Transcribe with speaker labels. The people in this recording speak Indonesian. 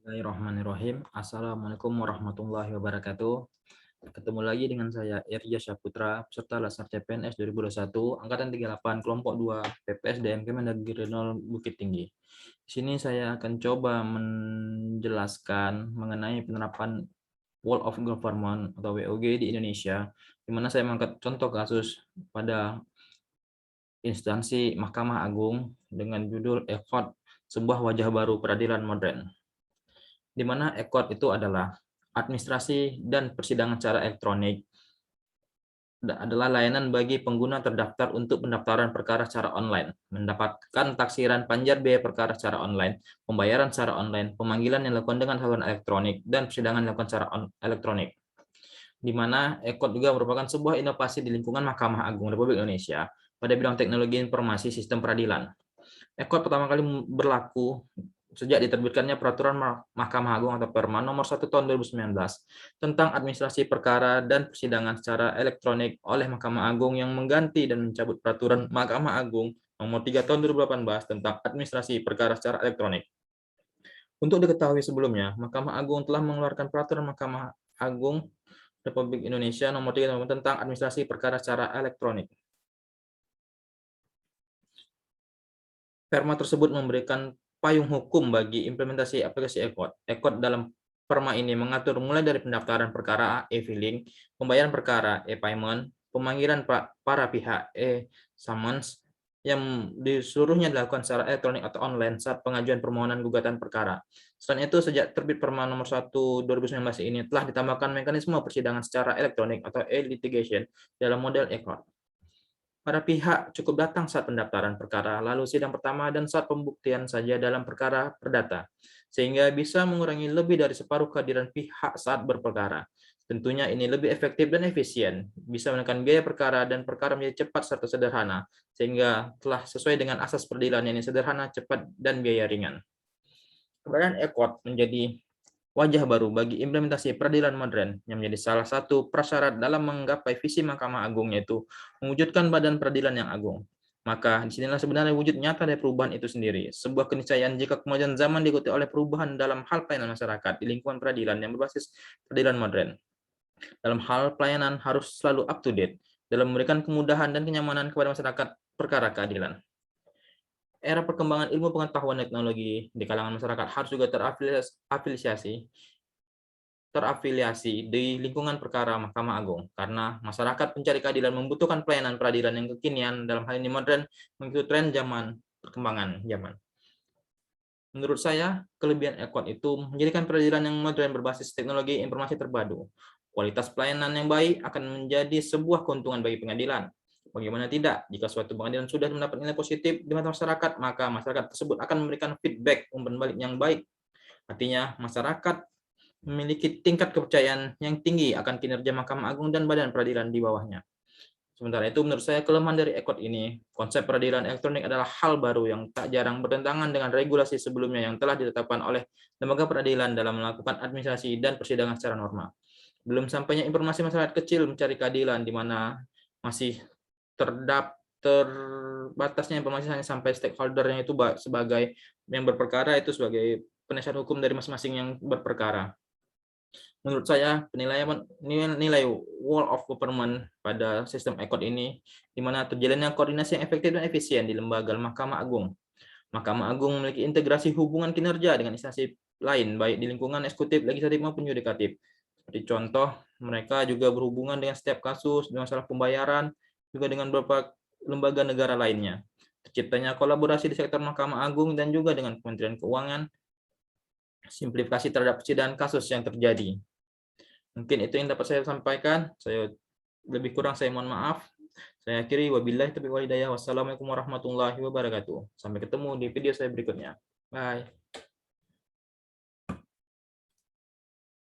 Speaker 1: Bismillahirrahmanirrahim. Assalamualaikum warahmatullahi wabarakatuh. Ketemu lagi dengan saya Irja Syaputra, peserta Laskar CPNS 2021, Angkatan 38, Kelompok 2, PPSDM Kemendagri 0 Bukit Tinggi. Di sini saya akan coba menjelaskan mengenai penerapan World of Government atau WOG di Indonesia, di mana saya mengangkat contoh kasus pada instansi Mahkamah Agung dengan judul ECOT, sebuah wajah baru peradilan modern, di mana ECOT itu adalah administrasi dan persidangan secara elektronik, adalah layanan bagi pengguna terdaftar untuk pendaftaran perkara secara online, mendapatkan taksiran panjar biaya perkara secara online, pembayaran secara online, pemanggilan yang dilakukan dengan saluran elektronik, dan persidangan dilakukan secara elektronik. Di mana ECOT juga merupakan sebuah inovasi di lingkungan Mahkamah Agung Republik Indonesia pada bidang teknologi informasi sistem peradilan. ECOT pertama kali berlaku sejak diterbitkannya Peraturan Mahkamah Agung atau Perma Nomor 1 Tahun 2019 tentang administrasi perkara dan persidangan secara elektronik oleh Mahkamah Agung yang mengganti dan mencabut Peraturan Mahkamah Agung Nomor 3 Tahun 2018 tentang administrasi perkara secara elektronik. Untuk diketahui sebelumnya, Mahkamah Agung telah mengeluarkan Peraturan Mahkamah Agung Republik Indonesia Nomor 3 tentang administrasi perkara secara elektronik. Perma tersebut memberikan payung hukum bagi implementasi aplikasi ECOT. ECOT dalam Perma ini mengatur mulai dari pendaftaran perkara e-filing, pembayaran perkara e-payment, pemanggilan para pihak e-summons, yang seluruhnya dilakukan secara elektronik atau online saat pengajuan permohonan gugatan perkara. Selain itu, sejak terbit Perma nomor 1 2019 ini telah ditambahkan mekanisme persidangan secara elektronik atau e-litigation dalam model ECOT. Para pihak cukup datang saat pendaftaran perkara, lalu sidang pertama dan saat pembuktian saja dalam perkara perdata, sehingga bisa mengurangi lebih dari separuh kehadiran pihak saat berperkara. Tentunya ini lebih efektif dan efisien, bisa menekan biaya perkara dan perkara menjadi cepat serta sederhana, sehingga telah sesuai dengan asas peradilan yang sederhana, cepat, dan biaya ringan. Keberadaan ECOT menjadi wajah baru bagi implementasi peradilan modern yang menjadi salah satu prasyarat dalam menggapai visi Mahkamah Agung, yaitu mewujudkan badan peradilan yang agung. Maka disinilah sebenarnya wujud nyata dari perubahan itu sendiri. Sebuah keniscayaan jika kemajuan zaman diikuti oleh perubahan dalam hal pelayanan masyarakat di lingkungan peradilan yang berbasis peradilan modern. Dalam hal pelayanan harus selalu up to date dalam memberikan kemudahan dan kenyamanan kepada masyarakat perkara keadilan. Era perkembangan ilmu pengetahuan teknologi di kalangan masyarakat harus juga terafiliasi di lingkungan perkara Mahkamah Agung, karena masyarakat pencari keadilan membutuhkan pelayanan peradilan yang kekinian, dalam hal ini modern, mengikuti tren zaman, perkembangan zaman. Menurut saya, kelebihan ECOT itu menjadikan peradilan yang modern berbasis teknologi informasi terpadu. Kualitas pelayanan yang baik akan menjadi sebuah keuntungan bagi pengadilan. Bagaimana tidak, jika suatu pengadilan sudah mendapat nilai positif di mata masyarakat, maka masyarakat tersebut akan memberikan feedback umpan balik yang baik. Artinya, masyarakat memiliki tingkat kepercayaan yang tinggi akan kinerja Mahkamah Agung dan badan peradilan di bawahnya. Sementara itu, menurut saya kelemahan dari ECOT ini, konsep peradilan elektronik adalah hal baru yang tak jarang bertentangan dengan regulasi sebelumnya yang telah ditetapkan oleh lembaga peradilan dalam melakukan administrasi dan persidangan secara normal. Belum sampainya informasi masyarakat kecil mencari keadilan, di mana masih terbatasnya informasi hanya sampai stakeholder-nya itu sebagai yang berperkara, itu sebagai penasihat hukum dari masing-masing yang berperkara. Menurut saya, nilai wall of government pada sistem ECOT ini, di mana terjalinnya koordinasi yang efektif dan efisien di lembaga Mahkamah Agung. Mahkamah Agung memiliki integrasi hubungan kinerja dengan instansi lain, baik di lingkungan eksekutif, legislatif, maupun yudikatif. Seperti contoh, mereka juga berhubungan dengan setiap kasus, dengan masalah pembayaran, juga dengan beberapa lembaga negara lainnya. Terciptanya kolaborasi di sektor Mahkamah Agung dan juga dengan Kementerian Keuangan, simplifikasi terhadap persidangan kasus yang terjadi. Mungkin itu yang dapat saya sampaikan. Lebih kurang saya mohon maaf. Saya akhiri, wabillahi taufiq wal hidayah. Wassalamualaikum warahmatullahi wabarakatuh. Sampai ketemu di video saya berikutnya. Bye.